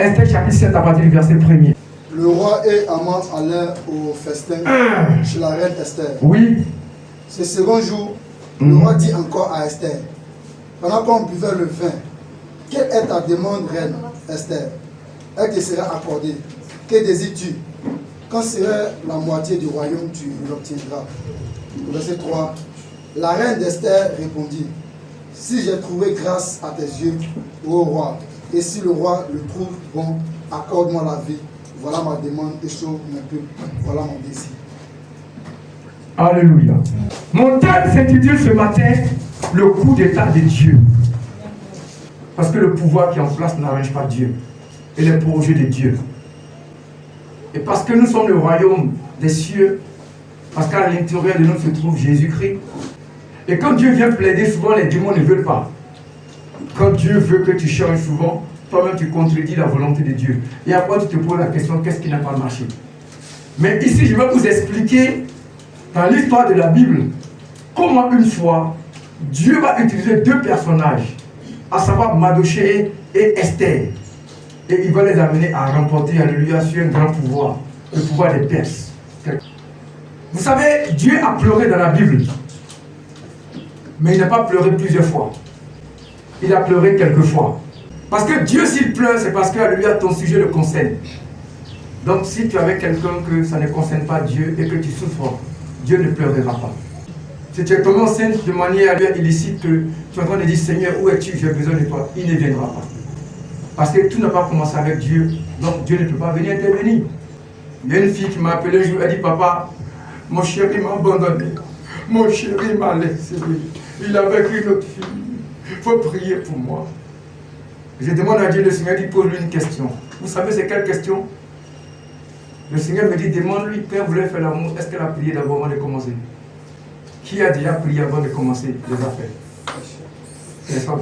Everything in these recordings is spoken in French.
Esther chapitre 7 à partir du verset 1er. Le roi et Haman allèrent au festin chez la reine Esther. Oui. Ce second jour, le roi dit encore à Esther, pendant qu'on buvait le vin, quelle est ta demande, reine Esther? Elle te sera accordée. Que désires-tu? Quand sera la moitié du royaume, tu l'obtiendras. Verset 3. La reine d'Esther répondit, si j'ai trouvé grâce à tes yeux, ô roi, et si le roi le trouve bon, accorde-moi la vie. Voilà ma demande et sauve mon peuple. Voilà mon désir. Alléluia. Mon thème s'intitule ce matin le coup d'état de Dieu. Parce que le pouvoir qui est en place n'arrange pas Dieu. Et les projets de Dieu. Et parce que nous sommes le royaume des cieux, parce qu'à l'intérieur de nous se trouve Jésus-Christ. Et quand Dieu vient plaider, souvent les démons ne veulent pas. Quand Dieu veut que tu changes souvent, toi-même tu contredis la volonté de Dieu. Et après tu te poses la question, qu'est-ce qui n'a pas marché? Mais ici je vais vous expliquer, dans l'histoire de la Bible, comment une fois, Dieu va utiliser deux personnages, à savoir Mardochée et Esther. Et il va les amener à remporter, alléluia, sur un grand pouvoir, le pouvoir des Perses. Vous savez, Dieu a pleuré dans la Bible. Mais il n'a pas pleuré plusieurs fois. Il a pleuré quelques fois. Parce que Dieu, s'il pleure, c'est parce que, alléluia, ton sujet le concerne. Donc, si tu es avec quelqu'un que ça ne concerne pas Dieu et que tu souffres, Dieu ne pleurera pas. Si tu es tombé enceinte de manière illicite, que tu es en train de dire, Seigneur, où es-tu? J'ai besoin de toi. Il ne viendra pas. Parce que tout n'a pas commencé avec Dieu. Donc, Dieu ne peut pas venir intervenir. Il y a une fille qui m'a appelé un jour, elle dit, papa, mon chéri m'a abandonné. Mon chéri m'a laissé. Il a avec une autre fille. Il faut prier pour moi. Je demande à Dieu, le Seigneur dit, pose-lui une question. Vous savez c'est quelle question? Le Seigneur me dit, demande-lui, quand vous voulez faire l'amour, est-ce qu'elle a prié d'abord avant de commencer? Qui a déjà prié avant de commencer les affaires? Personne.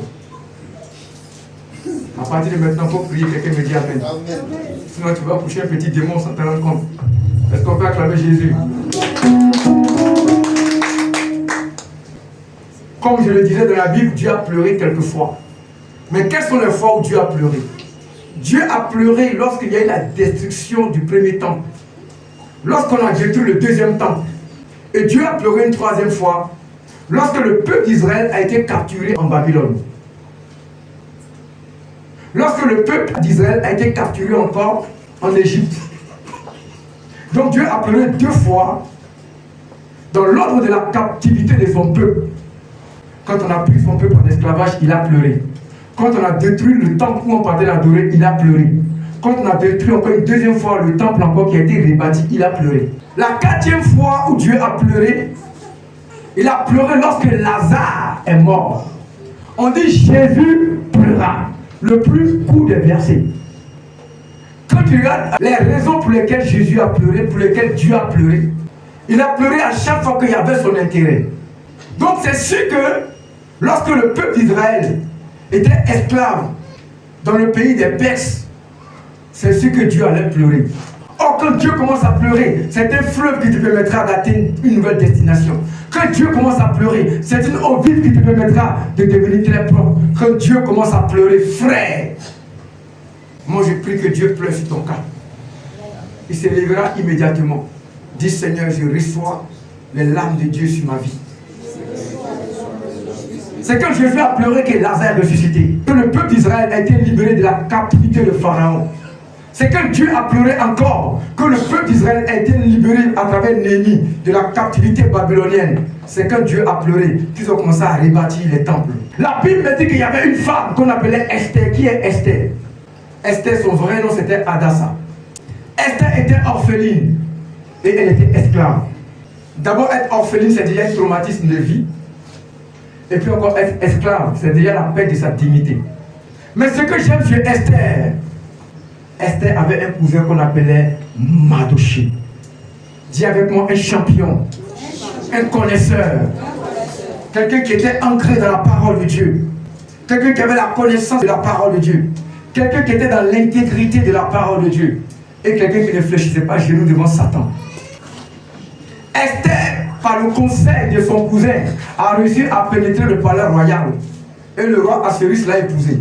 À partir de maintenant, il faut prier, quelqu'un me dit Amen. Sinon tu vas coucher un petit démon sans te rendre compte. Est-ce qu'on peut acclamer Jésus? Comme je le disais dans la Bible, Dieu a pleuré quelquefois. Mais quelles sont les fois où Dieu a pleuré? Dieu a pleuré lorsqu'il y a eu la destruction du premier temple. Lorsqu'on a détruit le deuxième temple. Et Dieu a pleuré une troisième fois lorsque le peuple d'Israël a été capturé en Babylone. lorsque le peuple d'Israël a été capturé encore en Égypte. Donc Dieu a pleuré 2 fois dans l'ordre de la captivité de son peuple. Quand on a pris son peuple en esclavage, il a pleuré. Quand on a détruit le temple où on partait l'adorer, il a pleuré. Quand on a détruit encore une 2e fois le temple encore qui a été rebâti, il a pleuré. La 4e fois où Dieu a pleuré, il a pleuré lorsque Lazare est mort. On dit Jésus pleura. Le plus court des versets. Quand tu regardes les raisons pour lesquelles Jésus a pleuré, pour lesquelles Dieu a pleuré, il a pleuré à chaque fois qu'il y avait son intérêt. Donc c'est sûr que lorsque le peuple d'Israël était esclave dans le pays des Perses, c'est sûr que Dieu allait pleurer. Or, quand Dieu commence à pleurer, c'est un fleuve qui te permettra d'atteindre une nouvelle destination. Quand Dieu commence à pleurer, c'est une eau vive qui te permettra de devenir très propre. Quand Dieu commence à pleurer, frère, moi je prie que Dieu pleure sur ton cas. Il se lèvera immédiatement. Dis Seigneur, je reçois les larmes de Dieu sur ma vie. C'est quand Jésus a pleuré que Lazare est ressuscité. Que le peuple d'Israël a été libéré de la captivité de Pharaon. C'est quand Dieu a pleuré encore que le peuple d'Israël a été libéré à travers Néhémie de la captivité babylonienne. C'est quand Dieu a pleuré qu'ils ont commencé à rebâtir les temples. La Bible me dit qu'il y avait une femme qu'on appelait Esther. Qui est Esther? Esther, son vrai nom c'était Hadassah. Esther était orpheline et elle était esclave. D'abord, être orpheline, c'est déjà un traumatisme de vie. Et puis encore être esclave, c'est déjà la perte de sa dignité. Mais ce que j'aime chez Esther, Esther avait un cousin qu'on appelait Mardochée. Dis avec moi, un champion, un connaisseur, quelqu'un qui était ancré dans la parole de Dieu, quelqu'un qui avait la connaissance de la parole de Dieu, quelqu'un qui était dans l'intégrité de la parole de Dieu, et quelqu'un qui ne fléchissait pas genoux devant Satan. Esther, par le conseil de son cousin, a réussi à pénétrer le palais royal. Et le roi Assuérus l'a épousé.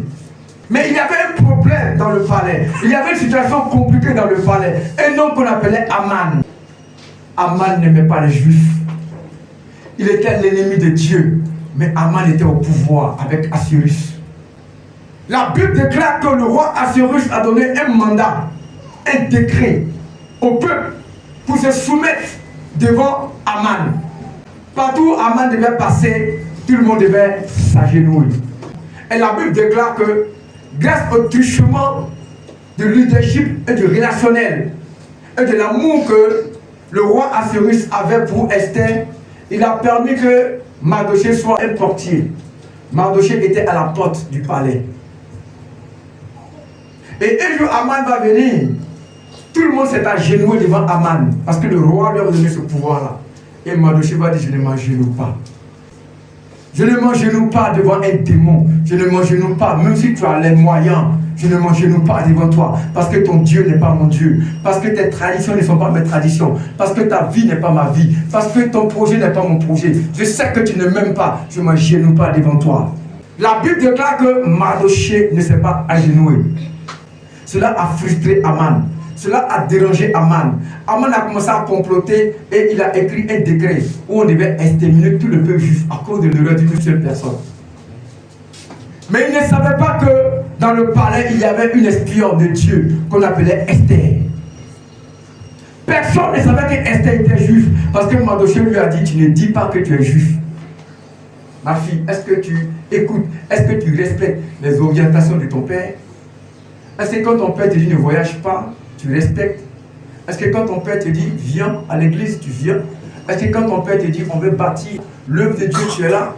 Mais il y avait un problème dans le palais. Il y avait une situation compliquée dans le palais. Un homme qu'on appelait Aman. Aman n'aimait pas les Juifs. Il était l'ennemi de Dieu. Mais Aman était au pouvoir avec Assuérus. La Bible déclare que le roi Assuérus a donné un mandat, un décret au peuple pour se soumettre devant Aman. Partout où Aman devait passer, tout le monde devait s'agenouiller. Et la Bible déclare que grâce au truchement de leadership et du relationnel et de l'amour que le roi Assuérus avait pour Esther, il a permis que Mardochée soit un portier. Mardochée était à la porte du palais. Et un jour, Aman va venir. Tout le monde s'est agenouillé devant Aman parce que le roi lui a donné ce pouvoir-là. Et Mardochée va dire, je ne m'agenouille pas. Je ne m'agenouille pas devant un démon. Je ne m'agenouille pas, même si tu as les moyens. Je ne m'agenouille pas devant toi. Parce que ton Dieu n'est pas mon Dieu. Parce que tes traditions ne sont pas mes traditions. Parce que ta vie n'est pas ma vie. Parce que ton projet n'est pas mon projet. Je sais que tu ne m'aimes pas. Je ne m'agenouille pas devant toi. La Bible déclare que Mardochée ne s'est pas agenouillé. Cela a frustré Aman. Cela a dérangé Aman. Aman a commencé à comploter et il a écrit un décret où on devait exterminer tout le peuple juif à cause de l'erreur d'une seule personne. Mais il ne savait pas que dans le palais, il y avait une espionne de Dieu qu'on appelait Esther. Personne ne savait que Esther était juive parce que Mardochée lui a dit, tu ne dis pas que tu es juif. Ma fille, est-ce que tu écoutes, est-ce que tu respectes les orientations de ton père? Est-ce que quand ton père te dit ne voyage pas, tu respectes? Est-ce que quand ton père te dit viens à l'église, tu viens? Est-ce que quand ton père te dit on veut bâtir l'œuvre de Dieu, tu es là?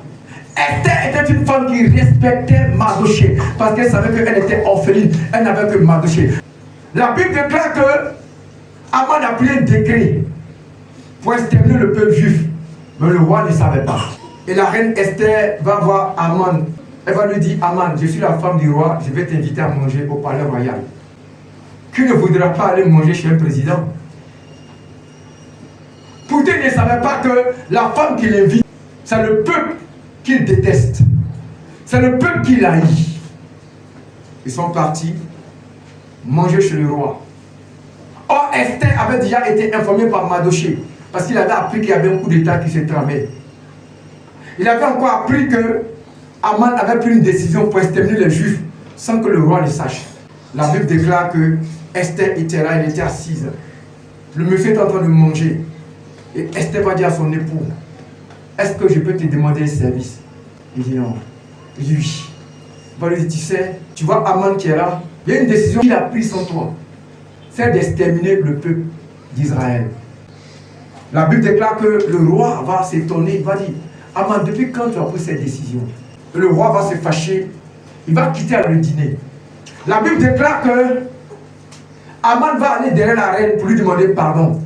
Esther était une femme qui respectait Mardochée parce qu'elle savait qu'elle était orpheline, elle n'avait que Mardochée. La Bible déclare que Aman a pris un décret pour exterminer le peuple juif, mais le roi ne savait pas. Et la reine Esther va voir Aman. Elle va lui dire, Aman, je suis la femme du roi, je vais t'inviter à manger au palais royal. Qui ne voudra pas aller manger chez un président? Pourtant, il ne savait pas que la femme qui l'invite, c'est le peuple qu'il déteste. C'est le peuple qui l'haït. Ils sont partis manger chez le roi. Or, Esther avait déjà été informée par Mardochée parce qu'il avait appris qu'il y avait un coup d'état qui se tramait. Il avait encore appris que Aman avait pris une décision pour exterminer les Juifs sans que le roi le sache. La Bible déclare que Esther était là, elle était assise. Le monsieur est en train de manger. Et Esther va dire à son époux, est-ce que je peux te demander un service? Il dit non. Il dit oui. Il va lui dire, tu sais, tu vois Aman qui est là, il y a une décision qu'il a prise sans toi. C'est d'exterminer le peuple d'Israël. La Bible déclare que le roi va s'étonner, il va dire, Aman, depuis quand tu as pris cette décision? Le roi va se fâcher, il va quitter le dîner. La Bible déclare que Aman va aller derrière la reine pour lui demander pardon.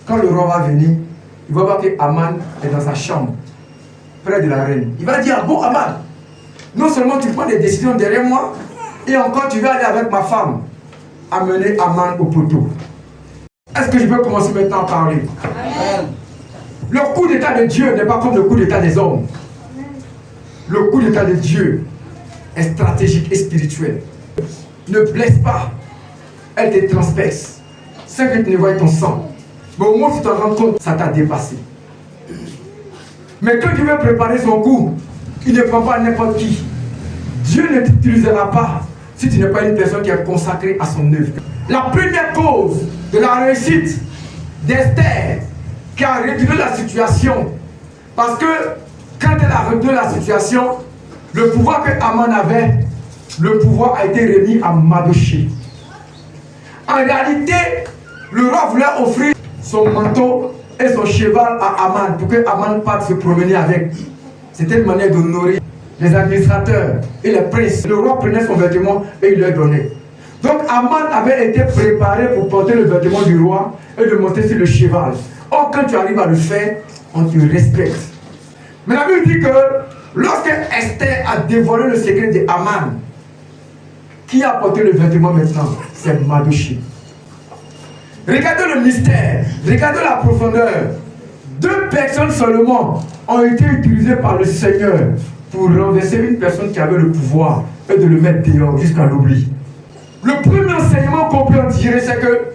Quand le roi va venir, il va voir que Aman est dans sa chambre, près de la reine. Il va dire, bon Aman, non seulement tu prends des décisions derrière moi, et encore tu vas aller avec ma femme, amener Aman au poteau. Est-ce que je peux commencer maintenant à parler? Amen. Le coup d'état de Dieu n'est pas comme le coup d'état des hommes. Le coup d'état de Dieu est stratégique et spirituel. Ne blesse pas. Elle te transperce. Sans que tu ne voies ton sang. Mais au moins tu te rends compte, ça t'a dépassé. Mais quand tu veux préparer son coup, il ne prend pas n'importe qui. Dieu ne t'utilisera pas si tu n'es pas une personne qui est consacrée à son œuvre. La première cause de la réussite d'Esther, qui a réduit la situation, parce que quand elle a réduit la situation, le pouvoir que Aman avait, le pouvoir a été remis à Mardochée. En réalité, le roi voulait offrir son manteau et son cheval à Aman pour que Aman parte se promener avec. C'était une manière d'honorer les administrateurs et les princes. Le roi prenait son vêtement et il leur donnait. Donc Aman avait été préparé pour porter le vêtement du roi et de monter sur le cheval. Or, quand tu arrives à le faire, on te respecte. Mais la Bible dit que lorsque Esther a dévoilé le secret de Aman, qui a porté le vêtement maintenant? C'est Mardochée. Regardez le mystère, regardez la profondeur. 2 personnes seulement ont été utilisées par le Seigneur pour renverser une personne qui avait le pouvoir et de le mettre dehors jusqu'à l'oubli. Le premier enseignement qu'on peut en tirer, c'est que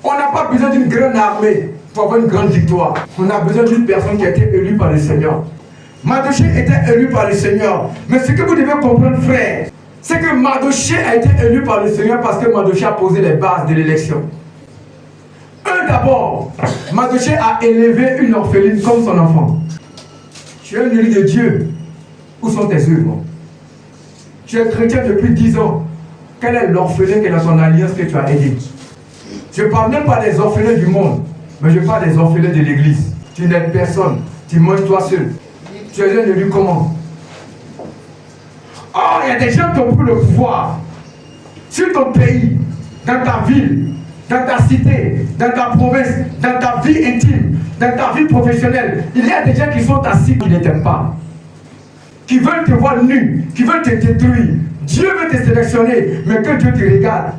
on n'a pas besoin d'une grande armée pour avoir une grande victoire. On a besoin d'une personne qui a été élue par le Seigneur. Mardochée était élu par le Seigneur. Mais ce que vous devez comprendre, frère, c'est que Mardochée a été élu par le Seigneur parce que Mardochée a posé les bases de l'élection. D'abord, Mardochée a élevé une orpheline comme son enfant. Tu es un élu de Dieu. Où sont tes œuvres? Tu es chrétien depuis 10 ans. Quel est l'orphelin qui est dans ton alliance que tu as aidé? Je ne parle même pas des orphelins du monde, mais je parle des orphelins de l'église. Tu n'aides personne, tu manges toi seul. Tu es un élu comment? Oh, il y a des gens qui ont pris le pouvoir sur ton pays, dans ta ville, dans ta cité, dans ta province, dans ta vie intime, dans ta vie professionnelle. Il y a des gens qui sont assis qui ne t'aiment pas, qui veulent te voir nu, qui veulent te détruire. Dieu veut te sélectionner, mais que Dieu te regarde,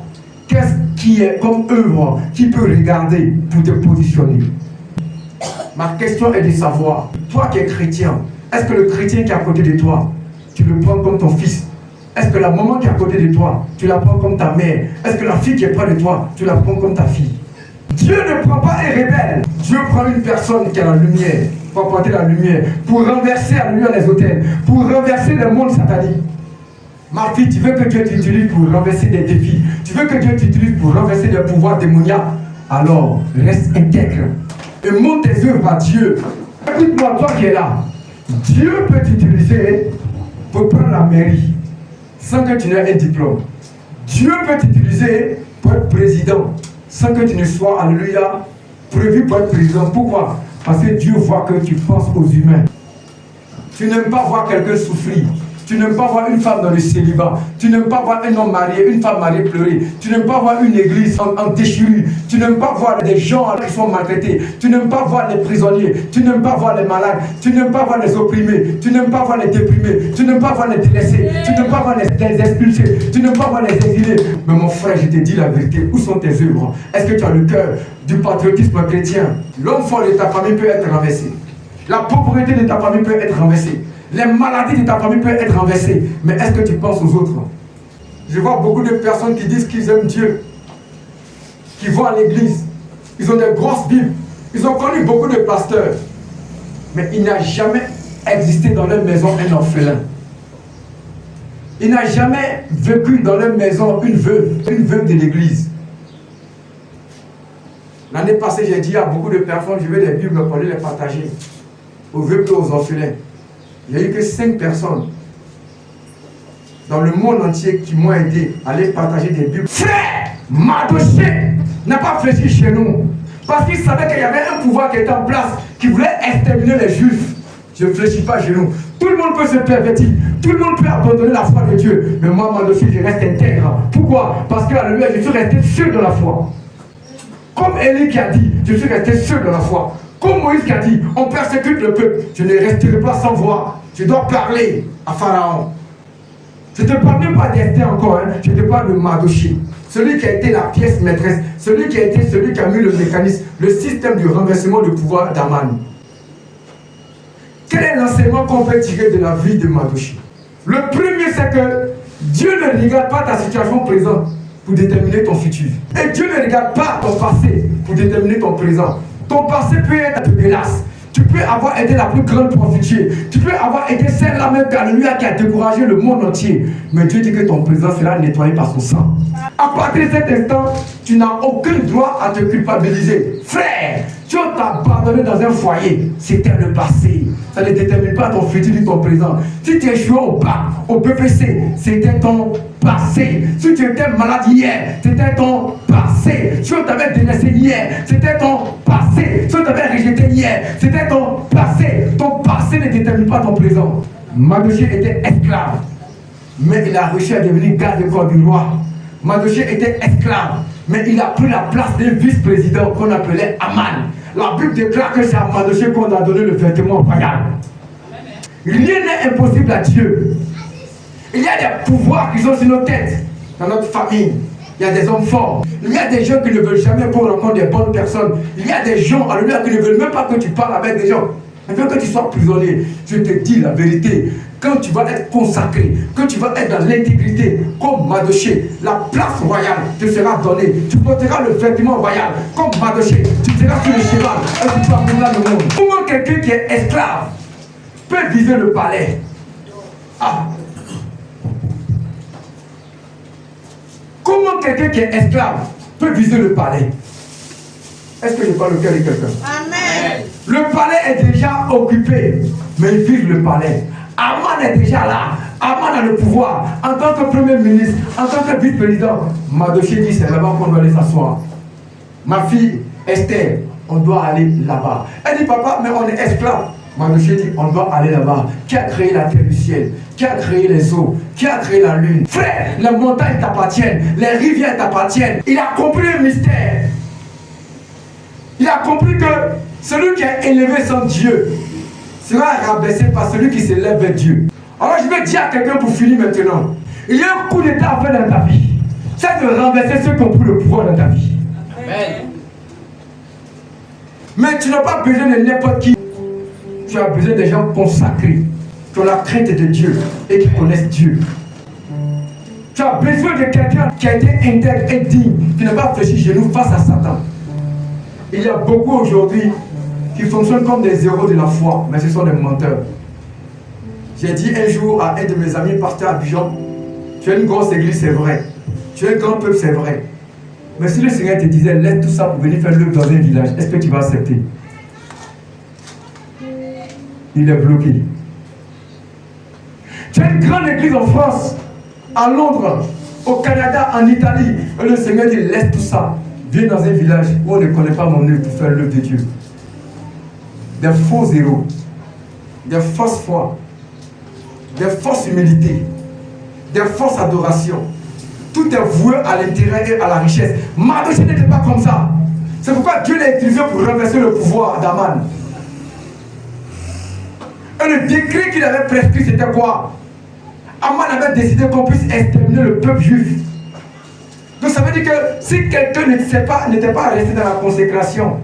qu'est-ce qui est comme œuvre qui peut regarder pour te positionner? Ma question est de savoir, toi qui es chrétien, est-ce que le chrétien qui est à côté de toi, tu le prends comme ton fils? Est-ce que la maman qui est à côté de toi, tu la prends comme ta mère? Est-ce que la fille qui est près de toi, tu la prends comme ta fille? Dieu ne prend pas un rebelle. Dieu prend une personne qui a la lumière, pour apporter la lumière, pour renverser à lui les autels, pour renverser le monde satanique. Ma fille, tu veux que Dieu t'utilise pour renverser des défis, tu veux que Dieu t'utilise pour renverser des pouvoirs démoniaques, alors reste intègre et montre tes œuvres à Dieu. Écoute-moi, toi qui es là, Dieu peut t'utiliser pour prendre la mairie sans que tu n'aies un diplôme. Dieu peut t'utiliser pour être président sans que tu ne sois, alléluia, prévu pour être président. Pourquoi? Parce que Dieu voit que tu penses aux humains. Tu n'aimes pas voir quelqu'un souffrir. Tu n'aimes pas voir une femme dans le célibat. Tu n'aimes pas voir un homme marié, une femme mariée pleurer. Tu n'aimes pas voir une église en déchirure. Tu n'aimes pas voir des gens qui sont maltraités. Tu n'aimes pas voir les prisonniers. Tu n'aimes pas voir les malades. Tu n'aimes pas voir les opprimés. Tu n'aimes pas voir les déprimés. Tu n'aimes pas voir les délaissés. Tu n'aimes pas voir les expulsés. Tu n'aimes pas voir les exilés. Mais mon frère, je te dis la vérité. Où sont tes œuvres? Est-ce que tu as le cœur du patriotisme chrétien? L'homme fort de ta famille peut être renversé. La pauvreté de ta famille peut être renversée. Les maladies de ta famille peuvent être renversées. Mais est-ce que tu penses aux autres? Je vois beaucoup de personnes qui disent qu'ils aiment Dieu, qui vont à l'église. Ils ont des grosses Bibles. Ils ont connu beaucoup de pasteurs. Mais il n'a jamais existé dans leur maison un orphelin. Il n'a jamais vécu dans leur maison une veuve de l'église. L'année passée, j'ai dit à beaucoup de personnes, je vais les Bibles pour les partager aux veuves et aux orphelins. Il n'y a eu que 5 personnes dans le monde entier qui m'ont aidé à aller partager des Bibles. Frère, Mardochée n'a pas fléchi chez nous parce qu'il savait qu'il y avait un pouvoir qui était en place qui voulait exterminer les Juifs. Je ne fléchis pas chez nous. Tout le monde peut se pervertir. Tout le monde peut abandonner la foi de Dieu. Mais moi, Mardochée, je reste intègre. Pourquoi? Parce que, alléluia, je suis resté sûr de la foi. Comme Élie qui a dit, je suis resté sûr de la foi. Comme Moïse qui a dit, on persécute le peuple. Je ne resterai pas sans voix. Je dois parler à Pharaon. Je ne te parle même pas d'Esther encore, hein. Je te parle de Mardochée. Celui qui a été la pièce maîtresse, celui qui a mis le mécanisme, le système du renversement du pouvoir d'Aman. Quel est l'enseignement qu'on peut tirer de la vie de Mardochée? Le premier, c'est que Dieu ne regarde pas ta situation présente pour déterminer ton futur. Et Dieu ne regarde pas ton passé pour déterminer ton présent. Ton passé peut être dégueulasse. Tu peux avoir été la plus grande prostituée. Tu peux avoir été celle-là même qui a découragé le monde entier. Mais Dieu dit que ton présent sera nettoyé par son sang. À partir de cet instant, tu n'as aucun droit à te culpabiliser. Frère, tu t'as abandonné dans un foyer. C'était le passé. Ça ne détermine pas ton futur ni ton présent. Si tu échoué au bac, au BPC, c'était ton passé. Si tu étais malade hier, c'était ton passé. Si on t'avait délaissé hier, c'était ton passé. Si on t'avait rejeté hier, c'était ton passé. Ton passé ne détermine pas ton présent. Mardochée était esclave, mais il a réussi à devenir garde-corps du roi. Mardochée était esclave, mais il a pris la place d'un vice-président qu'on appelait Aman. La Bible déclare que c'est à Mardochée qu'on a donné le vêtement royal. Rien n'est impossible à Dieu. Il y a des pouvoirs qui sont sur nos têtes, dans notre famille. Il y a des hommes forts. Il y a des gens qui ne veulent jamais qu'on rencontre des bonnes personnes. Il y a des gens, alléluia, qui ne veulent même pas que tu parles avec des gens. Ils veulent que tu sois prisonnier. Je te dis la vérité. Quand tu vas être consacré, que tu vas être dans l'intégrité, comme Mardochée, la place royale te sera donnée. Tu porteras le vêtement royal, comme Mardochée. Tu seras sur le cheval et tu parcouras le monde. Comment quelqu'un qui est esclave peut viser le palais? Ah! Comment quelqu'un qui est esclave peut viser le palais? Est-ce que je parle au cœur de quelqu'un? Amen. Le palais est déjà occupé, mais il vise le palais. Aman est déjà là. Aman a le pouvoir. En tant que premier ministre, en tant que vice-président, Mardochée dit c'est là-bas qu'on doit aller s'asseoir. Ma fille Esther, on doit aller là-bas. Elle dit papa, mais on est esclave. Mardochée dit on doit aller là-bas. Qui a créé la terre du ciel? Qui a créé les eaux? Qui a créé la lune? Frère, les montagnes t'appartiennent, les rivières t'appartiennent. Il a compris le mystère. Il a compris que celui qui est élevé sans Dieu sera rabaissé par celui qui s'élève vers Dieu. Alors je vais dire à quelqu'un pour finir maintenant. Il y a un coup d'état à faire dans ta vie. C'est de renverser ceux qui ont pris le pouvoir dans ta vie. Amen. Mais tu n'as pas besoin de n'importe qui. Tu as besoin des gens consacrés, qui ont la crainte de Dieu et qui connaissent Dieu. Tu as besoin de quelqu'un qui a été intègre et digne, qui n'a pas fléchi genoux face à Satan. Il y a beaucoup aujourd'hui qui fonctionnent comme des héros de la foi, mais ce sont des menteurs. J'ai dit un jour à un de mes amis, pasteur Abidjan, tu as une grosse église, c'est vrai. Tu as un grand peuple, c'est vrai. Mais si le Seigneur te disait, laisse tout ça pour venir faire l'œuvre dans un village, est-ce que tu vas accepter? Il est bloqué. Tu as une grande église en France, à Londres, au Canada, en Italie. Et le Seigneur dit, laisse tout ça. Viens dans un village où on ne connaît pas mon œuvre pour faire l'œuvre de Dieu. Des faux héros, des fausses foi, des fausses humilités, des fausses adorations. Tout est voué à l'intérêt et à la richesse. Mardochée n'était pas comme ça. C'est pourquoi Dieu l'a utilisé pour renverser le pouvoir d'Aman. Et le décret qu'il avait prescrit, c'était quoi? Aman avait décidé qu'on puisse exterminer le peuple juif. Donc ça veut dire que si quelqu'un n'était pas resté dans la consécration,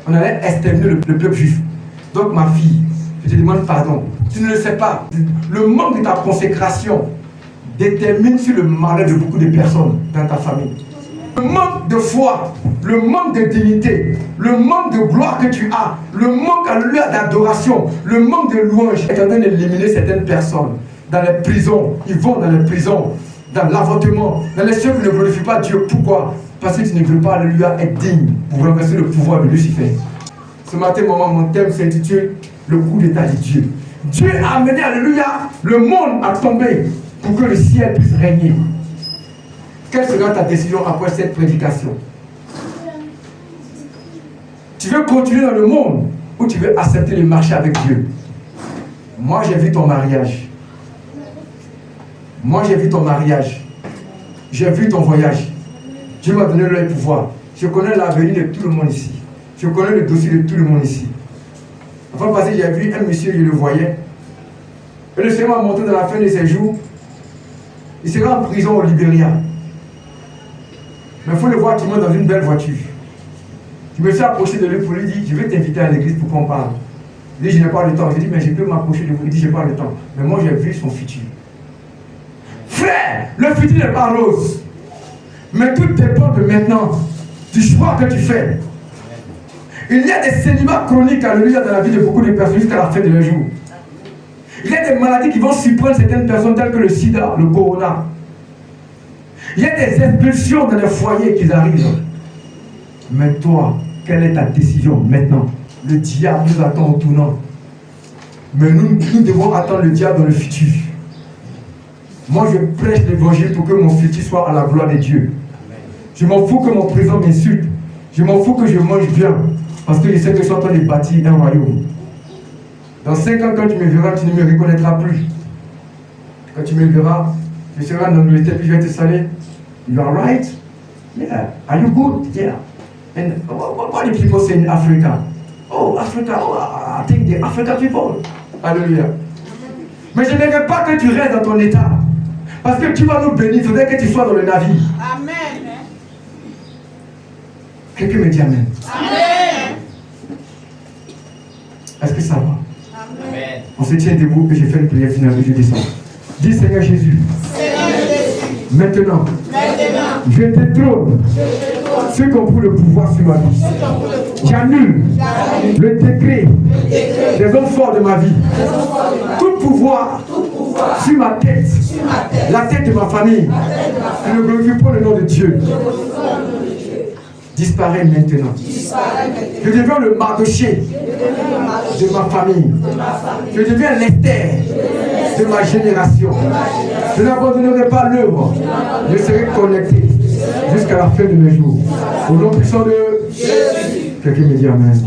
on allait exterminer le peuple juif. Donc ma fille, je te demande pardon. Tu ne le sais pas. Le manque de ta consécration détermine sur le malheur de beaucoup de personnes dans ta famille. Le manque de foi, le manque de dignité, le manque de gloire que tu as, le manque d'adoration, le manque de louange est en train d'éliminer certaines personnes. dans les prisons, ils vont dans les prisons, dans l'avortement, dans les cieux qui ne glorifient pas Dieu. Pourquoi? Parce que tu ne veux pas, alléluia, être digne pour renverser le pouvoir de Lucifer. Ce matin, maman, mon thème s'intitule le coup d'état de Dieu. Dieu a amené, alléluia, le monde à tomber pour que le ciel puisse régner. Quelle sera ta décision après cette prédication? Tu veux continuer dans le monde ou tu veux accepter de marcher avec Dieu? Moi, j'ai vu ton mariage. Moi, j'ai vu ton mariage. J'ai vu ton voyage. Dieu m'a donné le pouvoir. Je connais l'avenir de tout le monde ici. Je connais le dossier de tout le monde ici. Enfin, parce que j'ai vu un monsieur, je le voyais. Et le Seigneur m'a montré dans la fin de ses jours. Il sera en prison au Libéria. Mais il faut le voir qui monte dans une belle voiture. Je me suis approché de lui pour lui dire, je vais t'inviter à l'église pour qu'on parle. Il dit, je n'ai pas le temps. Je dis, mais je peux m'approcher de vous. Il dit, je n'ai pas le temps. Mais moi, j'ai vu son futur. Frère, le futur n'est pas rose. Mais tout dépend de maintenant, du choix que tu fais. Il y a des célibats chroniques, alléluia, dans la vie de beaucoup de personnes jusqu'à la fin de leur jour. Il y a des maladies qui vont surprendre certaines personnes telles que le sida, le corona. Il y a des expulsions dans les foyers qui arrivent. Mais toi, quelle est ta décision maintenant? Le diable nous attend au tournant. Mais nous devons attendre le diable dans le futur. Moi, je prêche l'évangile pour que mon futur soit à la gloire de Dieu. Je m'en fous que mon présent m'insulte. Je m'en fous que je mange bien. Parce que je sais que je suis en train de bâtir un royaume. Dans 5 ans, quand tu me verras, tu ne me reconnaîtras plus. Quand tu me verras, je serai en Angleterre, puis je vais te saluer. You are right? Yeah. Are you good? Yeah. And what do people say in Africa? Oh, Africa, oh, I think the African people. Alléluia. Mais je n'aimerais pas que tu restes dans ton état. Parce que tu vas nous bénir, il faudrait que tu sois dans le navire. Amen. Quelqu'un me dit Amen. Amen. Est-ce que ça va? Amen. On se tient debout et je fais une prière finale et je descends. Dis Seigneur Jésus. Seigneur Jésus. Maintenant, je te trône ceux qui ont pris le pouvoir sur ma vie. J'annule le décret des hommes forts de ma vie. Tout pouvoir sur ma tête, la tête de ma famille, je ne glorifie pas le nom de Dieu. Disparaît maintenant. Je deviens le Mardoché de ma famille. Je deviens l'Esther de ma génération. Je n'abandonnerai pas l'œuvre. Je serai connecté jusqu'à la fin de mes jours. Au nom puissant de Jésus. Quelqu'un me dit Amen.